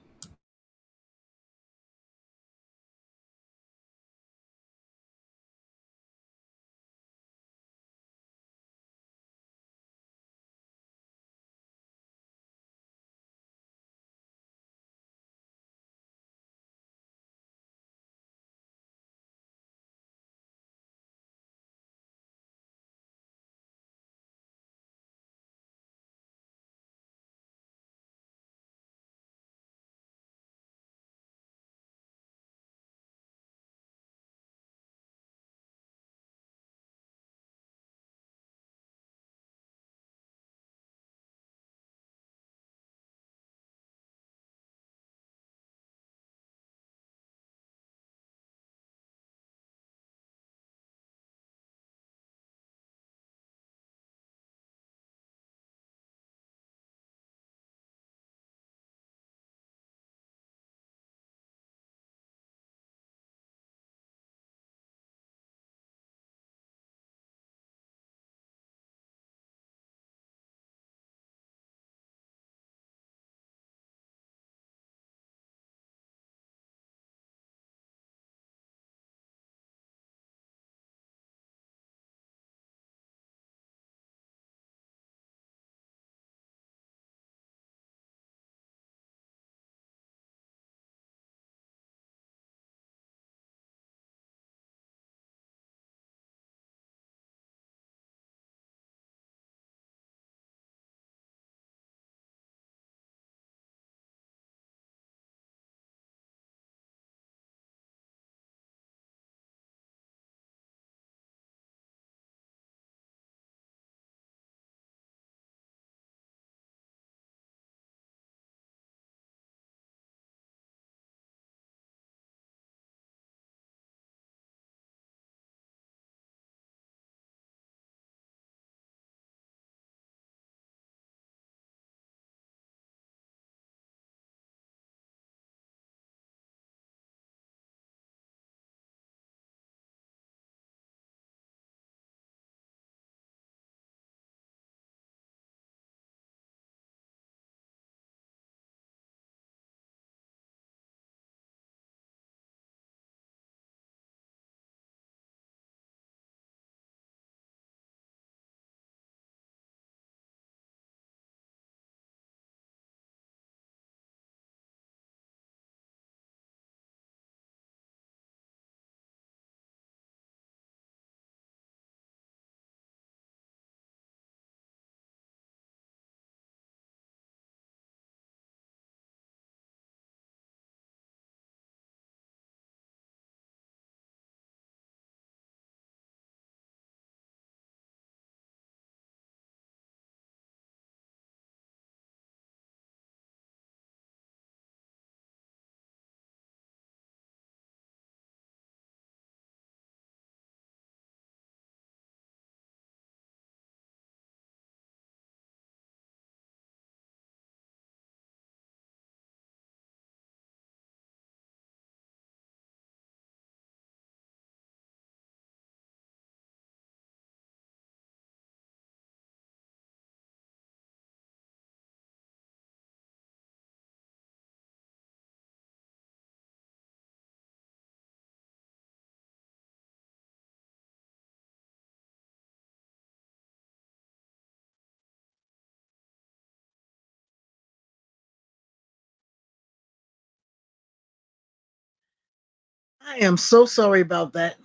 I am so sorry about that.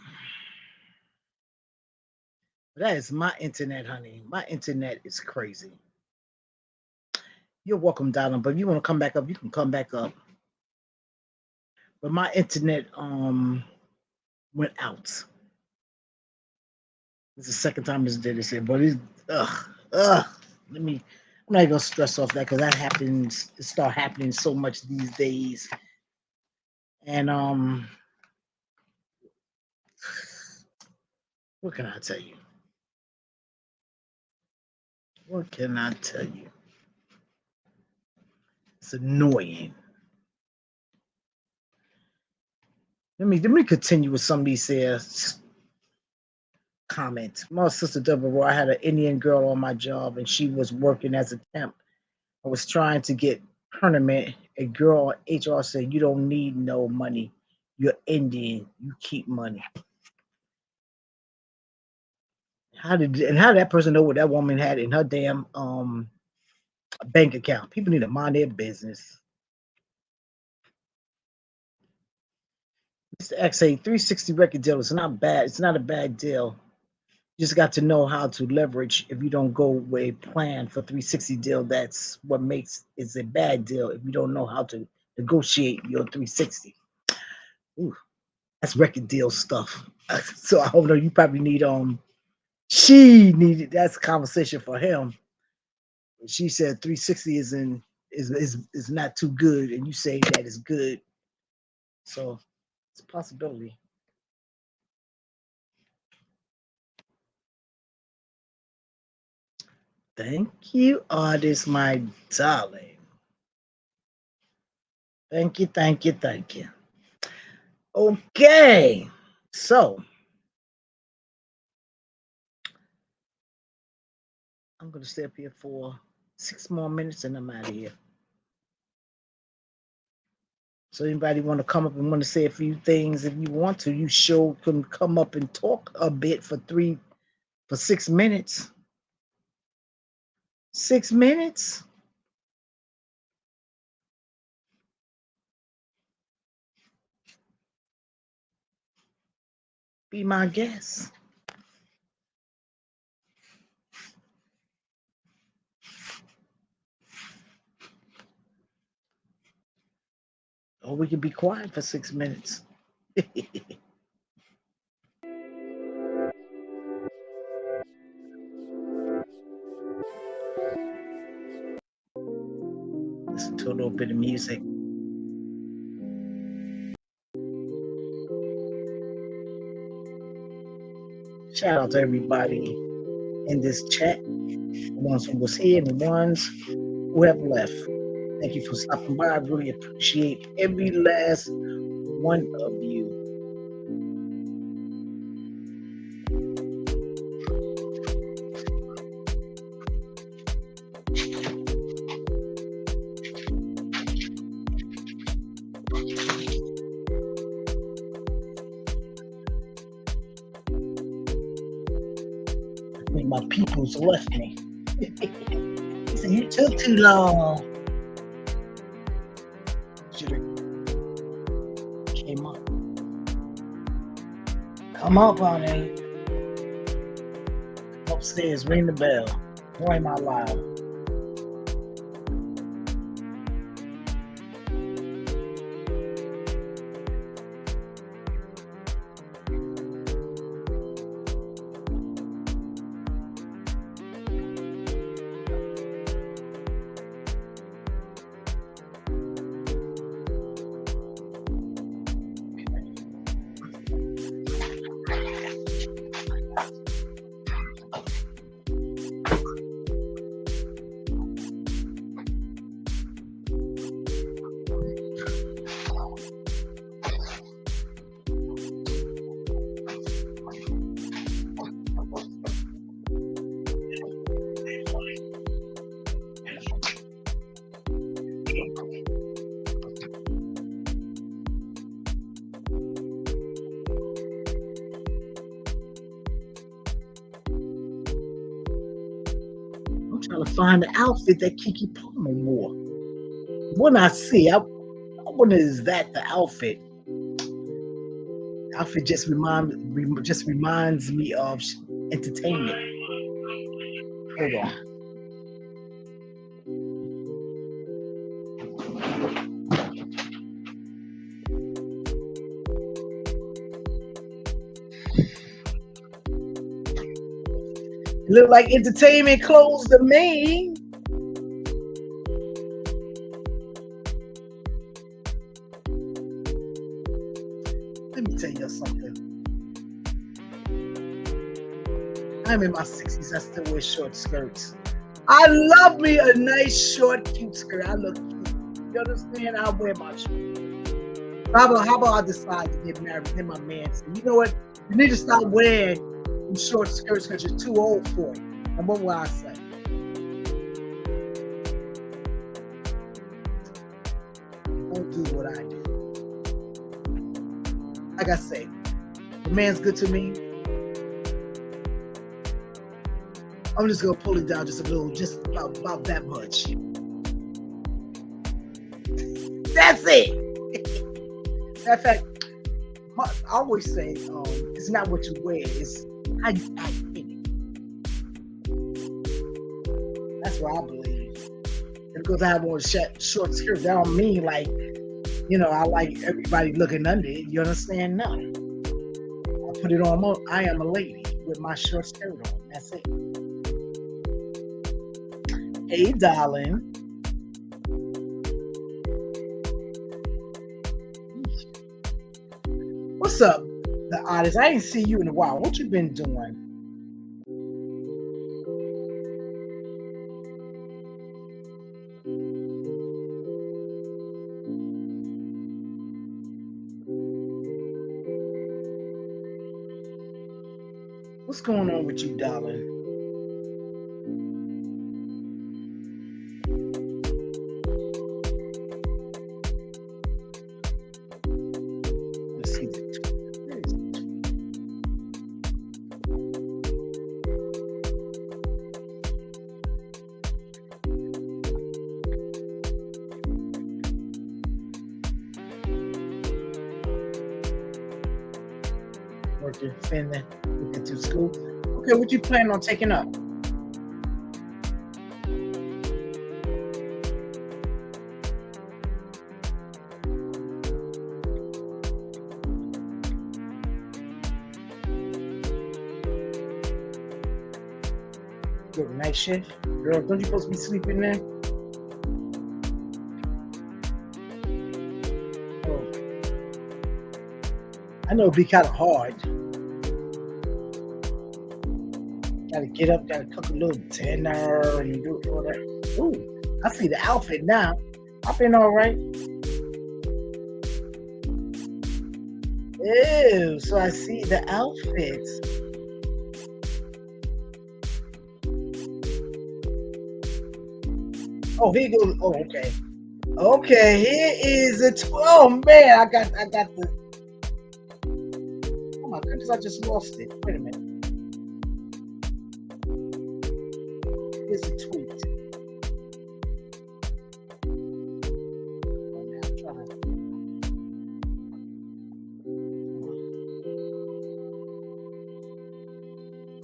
That is my internet, honey. My internet is crazy. You're welcome, darling. But if you want to come back up, you can come back up. but my internet went out. It's the second time this did this here, but it's ugh ugh. Let me. I'm not gonna stress off that because that happens. It start happening so much these days, and what can I tell you? What can I tell you? It's annoying. Let me continue with some of these comments. My sister Deborah, I had an Indian girl on my job, and she was working as a temp. I was trying to get permanent. A girl at HR said, "You don't need no money. You're Indian. You keep money." How did that person know what that woman had in her damn bank account? People need to mind their business. Mr. X a 360 record deal. It's not bad. It's not a bad deal. You just got to know how to leverage. If you don't go with a plan for 360 deal, that's what makes it's a bad deal. If you don't know how to negotiate your 360. Ooh, that's record deal stuff. So I don't know. You probably need She needed that's a conversation for him. She said 360 is not too good, and you say that is good. So it's a possibility. Thank you, artist, my darling. Thank you, thank you, thank you. Okay, so I'm gonna stay up here for 6 more minutes, and I'm out of here. So anybody want to come up and want to say a few things? If you want to, you sure can come up and talk a bit for 6 minutes. 6 minutes. Be my guest. Or we can be quiet for 6 minutes. Listen to a little bit of music. Shout out to everybody in this chat, the ones who was here and the ones who have left. Thank you for stopping by. I really appreciate every last one of you. I think my people's left me. He said, "You took too long." Should have came up. Come up, honey. Upstairs, ring the bell. Why am I loud? I'm trying to find the outfit that Keke Palmer wore. When I see, I wonder is that the outfit? Outfit just reminds me of entertainment. Hold on. It look like entertainment clothes to me. Let me tell you something. I'm in my 60s. I still wear short skirts. I love me a nice, short, cute skirt. I look cute. You understand? I wear my short. How about I decide to get married? Then my man said, you know what? You need to stop wearing them short skirts because you're too old for it. And what will I say? Don't do what I do. Like I say, the man's good to me. I'm just gonna pull it down just a little, just about that much. That's it. Matter of fact, I always say, it's not what you wear, it's how you act in it. That's what I believe. And because I have on a short skirt, that don't mean like, I like everybody looking under it. You understand? No. I put it on. I am a lady with my short skirt on. That's it. Hey, darling. What's up, the artist? I ain't seen you in a while. What you been doing? What's going on with you, darling? Let's see. Where is it? Working, spending, looking to school. Okay, what you planning on taking up? Good night shift, girl. Don't you supposed to be sleeping there? Oh, I know it'd be kind of hard. Gotta get up, gotta cook a little dinner and do all that. Ooh, I see the outfit now. I've been all right. Ew, so I see the outfits. Oh, here goes. Oh, okay. Okay, here is it. Oh man, I got the. Oh my goodness, I just lost it. Wait a minute. Here's a tweet. Oh, now I'm trying to.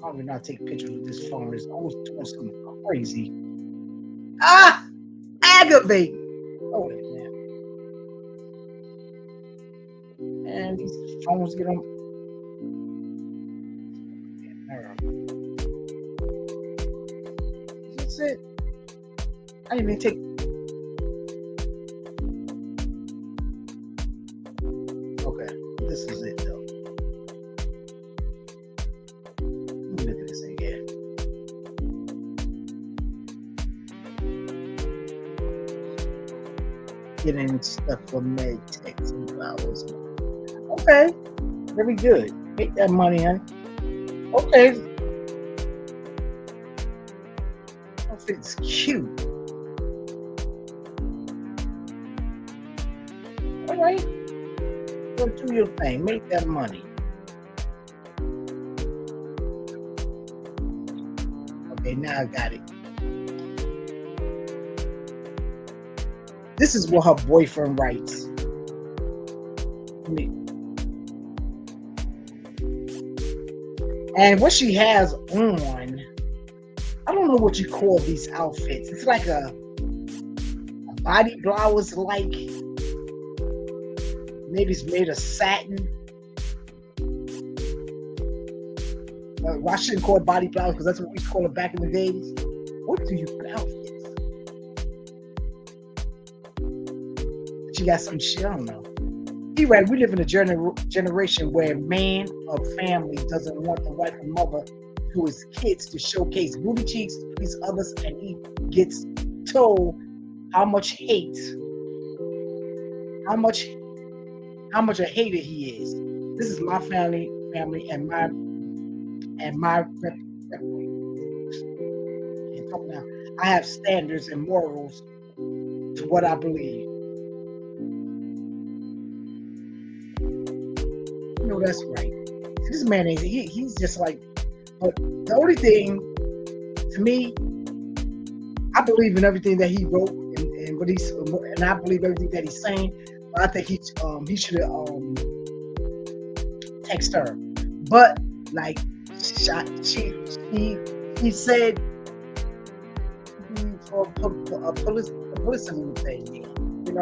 I would not take pictures with this phone. It's always doing something crazy. Ah! Aggravating. Oh, man. And these phones get on. That's it. I didn't even take. Okay, this is it though. Let me look at this again. Getting stuff from Med Tech and Flowers. Okay, very good. Make that money, huh? Okay. It's cute. All right. Go do your thing. Make that money. Okay, now I got it. This is what her boyfriend writes. And what she has on, I don't know what you call these outfits. It's like a body blouse, like maybe it's made of satin. Well, I shouldn't call it body flowers because that's what we used to call it back in the days. What do you for outfits? But you got some shit, I don't know. He right, we live in a generation where man of family doesn't want the wife and mother to his kids to showcase booty cheeks to please others, and he gets told how much hate, how much a hater he is. This is my family, and my can't talk now. I have standards and morals to what I believe. You know that's right. This man is he's just like. But the only thing to me, I believe in everything that he wrote and what he's and I believe everything that he's saying. But I think he should have text her. But like he said for a publicity thing, you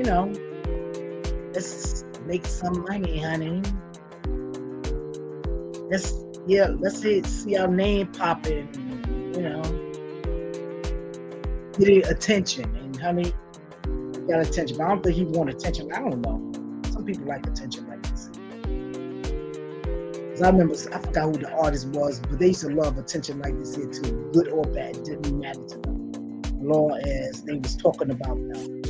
know, let's make some money, honey. Let's see our name popping, getting attention. And honey, got attention. But I don't think he want attention. I don't know. Some people like attention like this. Cause I remember, I forgot who the artist was, but they used to love attention like this here too, good or bad. It didn't matter to them, as long as they was talking about them.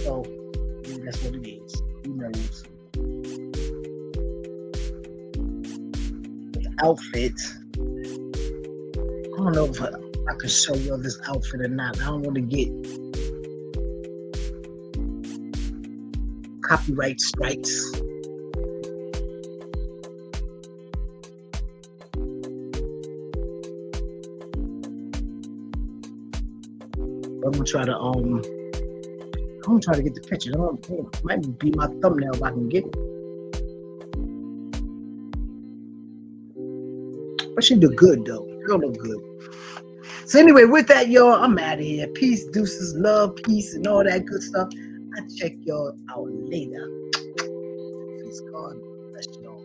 So maybe that's what it is. Who knows? Outfit. I don't know if I can show you this outfit or not. I don't want to get copyright strikes. I'm gonna try to get the picture. It might be my thumbnail if I can get it. But she do good though. Girl look good. So anyway, with that, y'all, I'm out of here. Peace, deuces, love, peace, and all that good stuff. I'll check y'all out later. Peace, God bless y'all.